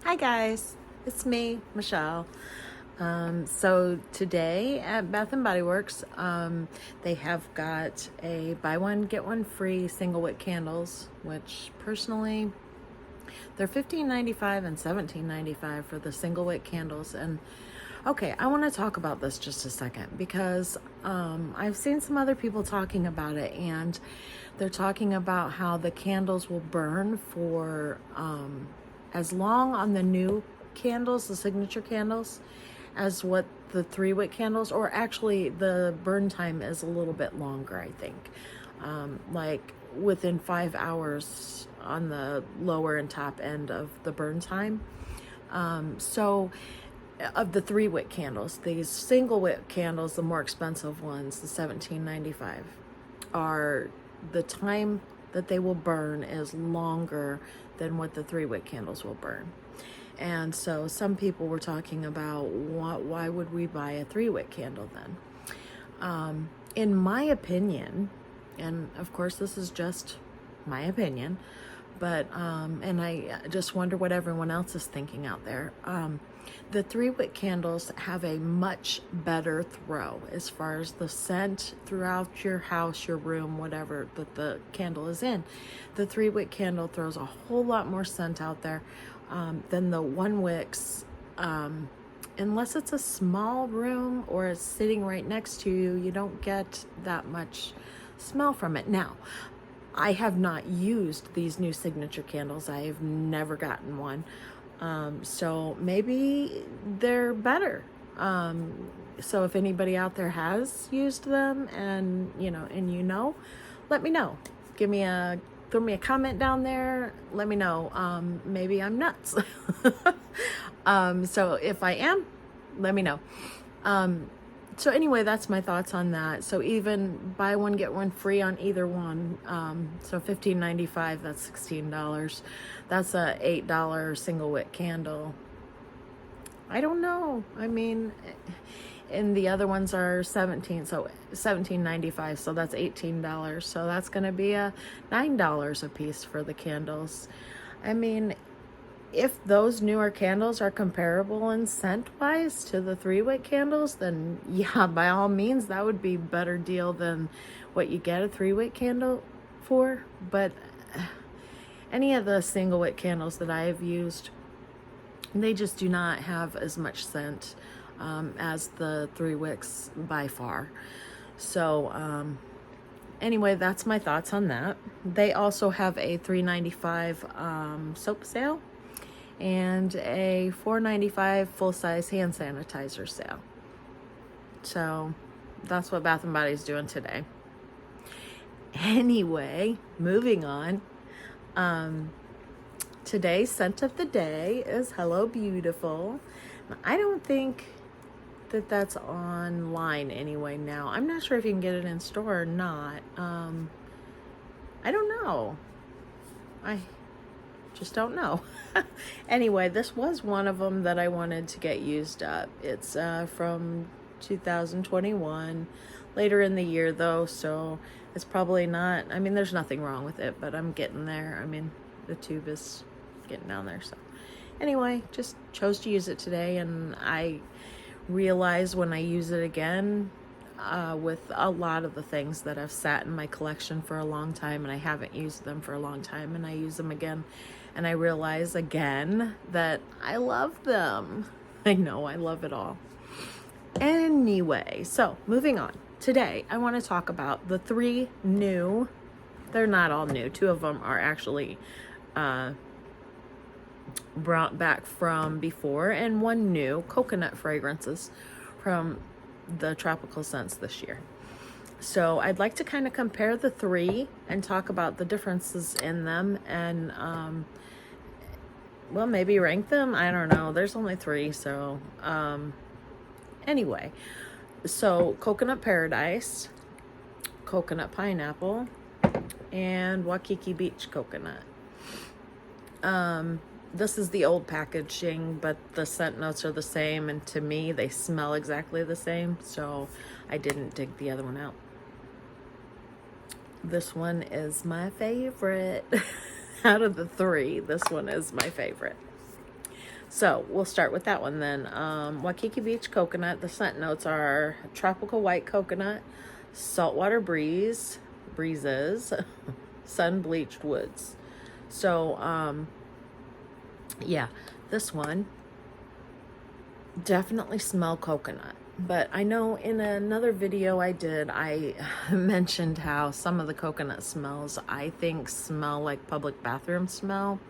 Hi guys, it's me, Michelle. So today at Bath and Body Works, they have got a buy one get one free single wick candles, which personally they're $15.95 and $17.95 for the single wick candles. And okay, I want to talk about this just a second because I've seen some other people talking about it, and they're talking about how the candles will burn for as long on the new candles, the signature candles, as what the 3-wick candles, or actually the burn time is a little bit longer, I think. Like within 5 hours on the lower and top end of the burn time. So of the 3-wick candles, these single wick candles, the more expensive ones, the $17.95, are the time that they will burn is longer than what the 3-wick candles will burn. And so some people were talking about why would we buy a 3-wick candle then? In my opinion, and of course this is just my opinion, but and I just wonder what everyone else is thinking out there. The 3-wick candles have a much better throw as far as the scent throughout your house, your room, whatever that the candle is in. The 3-wick candle throws a whole lot more scent out there than the 1-wicks, unless it's a small room or it's sitting right next to you. You don't get that much smell from it. Now, I have not used these new signature candles. I have never gotten one. So maybe they're better. So if anybody out there has used them and let me know. Throw me a comment down there. Let me know. Maybe I'm nuts. So if I am, let me know. So anyway, that's my thoughts on that. So even buy one, get one free on either one. So $15.95, that's $16. That's a $8 single wick candle. I don't know. I mean, and the other ones are $17.95, so that's $18. So that's going to be a $9 a piece for the candles. I mean, if those newer candles are comparable in scent wise to the 3-wick candles, then yeah, by all means, that would be a better deal than what you get a 3-wick candle for. But any of the single wick candles that I have used, they just do not have as much scent as the 3-wicks by far. So anyway, that's my thoughts on that. They also have a $3.95 soap sale and a $4.95 full-size hand sanitizer sale. So that's what Bath and Body's doing today. Anyway, moving on. Today's scent of the day is Hello Beautiful. I don't think that that's online anyway now. I'm not sure if you can get it in store or not. I don't know. I just don't know. Anyway, this was one of them that I wanted to get used up. It's from 2021, later in the year though, so it's probably not, I mean, there's nothing wrong with it, but I'm getting there. I mean, the tube is getting down there. So anyway, just chose to use it today, and I realize when I use it again, with a lot of the things that have sat in my collection for a long time and I haven't used them for a long time, and I use them again and I realize again that I love them. I know, I love it all. Anyway, so moving on. Today I want to talk about the 3 new, they're not all new, 2 of them are actually brought back from before, and 1 new coconut fragrances from the tropical scents this year. So I'd like to kind of compare the 3 and talk about the differences in them, and well, maybe rank them. I don't know, there's only 3. So anyway, so Coconut Paradise, Coconut Pineapple, and Waikiki Beach Coconut. This is the old packaging, but the scent notes are the same, and to me they smell exactly the same, so I didn't dig the other one out. This one is my favorite. Out of the 3, this one is my favorite. So we'll start with that one then. Waikiki Beach coconut. The scent notes are tropical white coconut, saltwater breezes, sun bleached woods. So yeah, this one definitely smell coconut. But I know in another video I did, I mentioned how some of the coconut smells I think smell like public bathroom smell.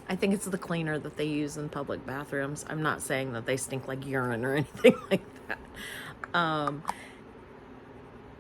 I think it's the cleaner that they use in public bathrooms. I'm not saying that they stink like urine or anything like that.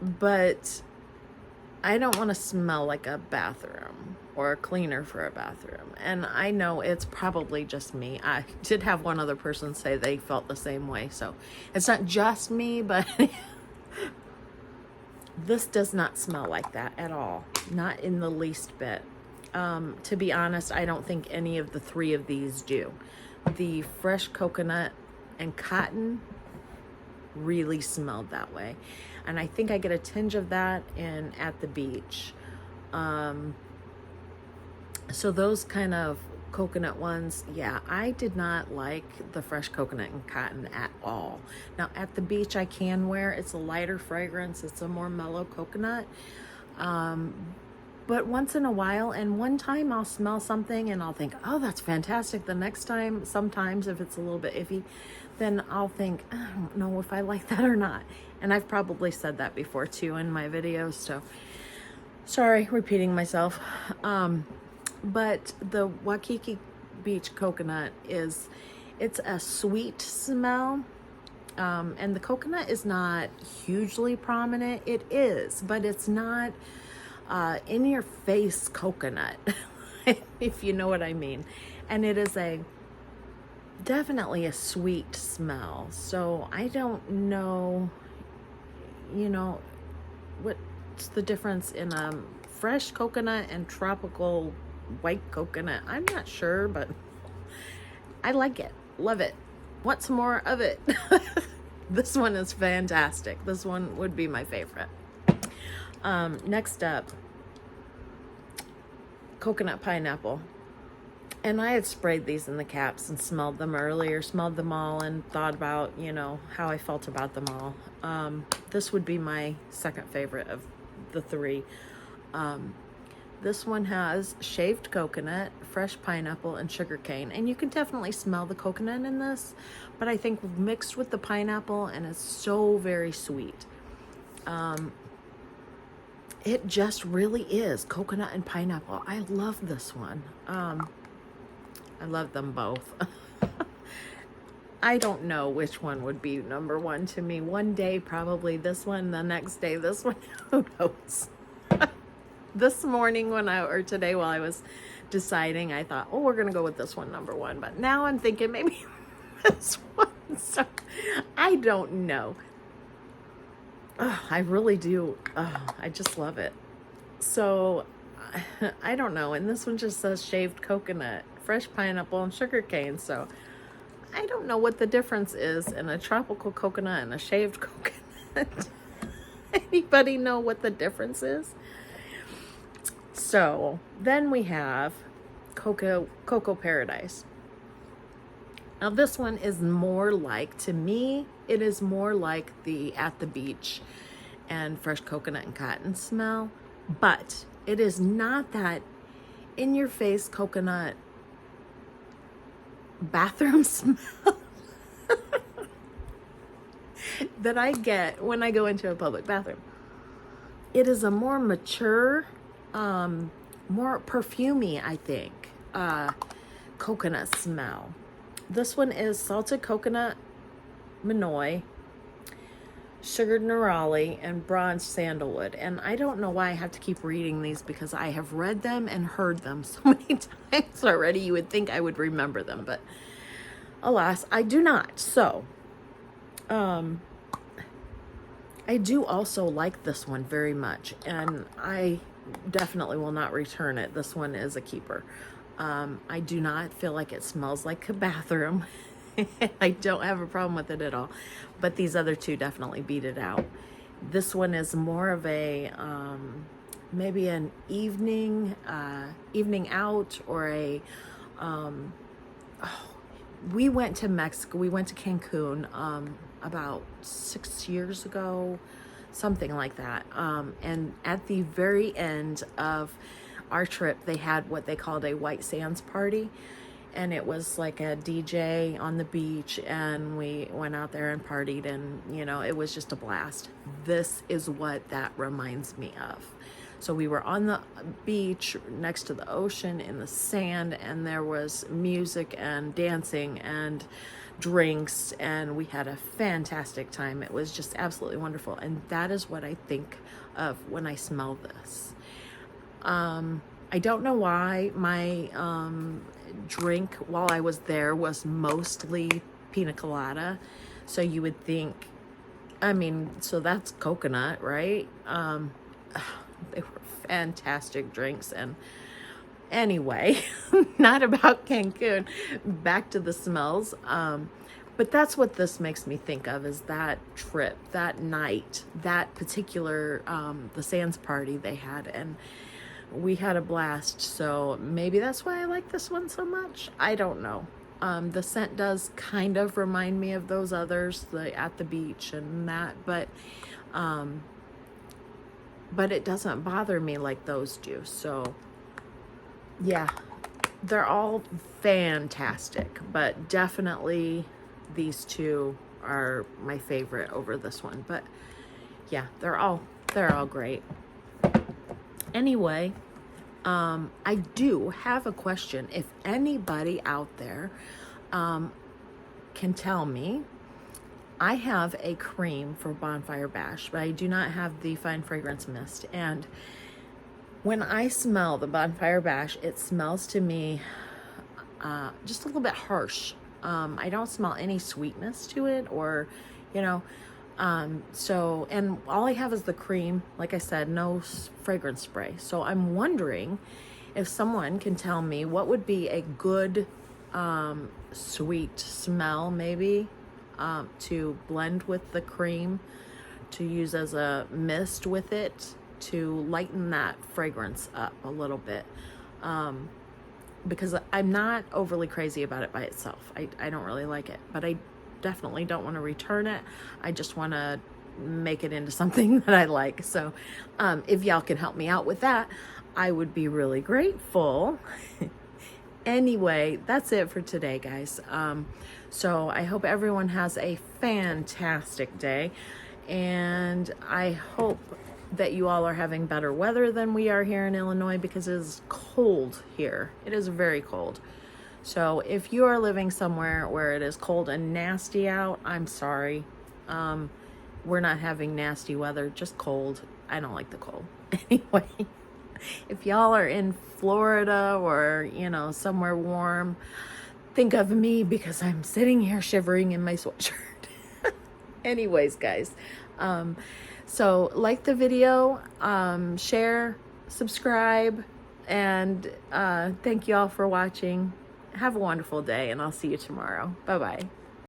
But I don't want to smell like a bathroom or a cleaner for a bathroom. And I know it's probably just me. I did have one other person say they felt the same way. So it's not just me, but this does not smell like that at all. Not in the least bit. To be honest, I don't think any of the three of these do. The fresh coconut and cotton really smelled that way. And I think I get a tinge of that in At the Beach. So those kind of coconut ones, yeah, I did not like the fresh coconut and cotton at all. Now At the Beach I can wear. It's a lighter fragrance. It's a more mellow coconut. But once in a while, and one time I'll smell something and I'll think, oh, that's fantastic. The next time, sometimes if it's a little bit iffy, then I'll think, I don't know if I like that or not. And I've probably said that before too in my videos, so sorry, repeating myself. But the Waikiki Beach coconut it's a sweet smell. And the coconut is not hugely prominent. It is, but it's not in your face coconut, if you know what I mean. And it is definitely a sweet smell. So I don't know, what's the difference in fresh coconut and tropical white coconut. I'm not sure, but I like it. Love it. Want some more of it. This one is fantastic. This one would be my favorite. Next up, coconut pineapple. And I had sprayed these in the caps and smelled them earlier, smelled them all and thought about, how I felt about them all. This would be my second favorite of the three. This one has shaved coconut, fresh pineapple, and sugarcane. And you can definitely smell the coconut in this, but I think mixed with the pineapple, and it's so very sweet. It just really is coconut and pineapple. I love this one. I love them both. I don't know which one would be number one to me. One day, probably this one. The next day, this one. Who knows? This morning or today while I was deciding, I thought, oh, we're going to go with this one number one. But now I'm thinking maybe this one. So I don't know. Oh, I really do. Oh, I just love it. So I don't know. And this one just says shaved coconut, fresh pineapple, and sugarcane. So I don't know what the difference is in a tropical coconut and a shaved coconut. Anybody know what the difference is? So then we have Cocoa Paradise. Now this one is more like, to me, it is more like the At the Beach and fresh coconut and cotton smell, but it is not that in your face coconut bathroom smell that I get when I go into a public bathroom. It is a more mature, more perfumey, I think, coconut smell. This one is salted coconut manoi, sugared neroli, and bronze sandalwood. And I don't know why I have to keep reading these, because I have read them and heard them so many times already. You would think I would remember them, but alas, I do not. So, I do also like this one very much, and I definitely will not return it. This one is a keeper. I do not feel like it smells like a bathroom. I don't have a problem with it at all, but these other two definitely beat it out. This one is more of a maybe an evening out, or a we went to Mexico. We went to Cancun about 6 years ago, something like that. And at the very end of our trip, they had what they called a white sands party. And it was like a DJ on the beach, and we went out there and partied, and it was just a blast. This is what that reminds me of. So we were on the beach next to the ocean in the sand, and there was music and dancing and drinks, and we had a fantastic time. It was just absolutely wonderful. And that is what I think of when I smell this. I don't know why my drink while I was there was mostly pina colada. So you would think, so that's coconut, right? They were fantastic drinks. And anyway, not about Cancun, back to the smells. But that's what this makes me think of, is that trip, that night, that particular, the Sands party they had. And we had a blast, so maybe that's why I like this one so much. I don't know. The scent does kind of remind me of those others, the at the beach and that, but it doesn't bother me like those do. So yeah, they're all fantastic, but definitely these two are my favorite over this one. But yeah, they're all great. Anyway, I do have a question. If anybody out there can tell me, I have a cream for Bonfire Bash, but I do not have the Fine Fragrance Mist. And when I smell the Bonfire Bash, it smells to me just a little bit harsh. I don't smell any sweetness to it, or, and all I have is the cream. Like I said, no fragrance spray. So I'm wondering if someone can tell me what would be a good sweet smell, maybe, to blend with the cream, to use as a mist with it, to lighten that fragrance up a little bit. Because I'm not overly crazy about it by itself. I don't really like it, but I definitely don't want to return it. I just want to make it into something that I like. So if y'all can help me out with that, I would be really grateful. Anyway, that's it for today, guys. So I hope everyone has a fantastic day, and I hope that you all are having better weather than we are here in Illinois, because it is cold here. It is very cold. So if you are living somewhere where it is cold and nasty out, I'm sorry. We're not having nasty weather, just cold. I don't like the cold. Anyway, if y'all are in Florida or, somewhere warm, think of me, because I'm sitting here shivering in my sweatshirt. Anyways, guys, so like the video, share, subscribe, and thank you all for watching. Have a wonderful day, and I'll see you tomorrow. Bye-bye.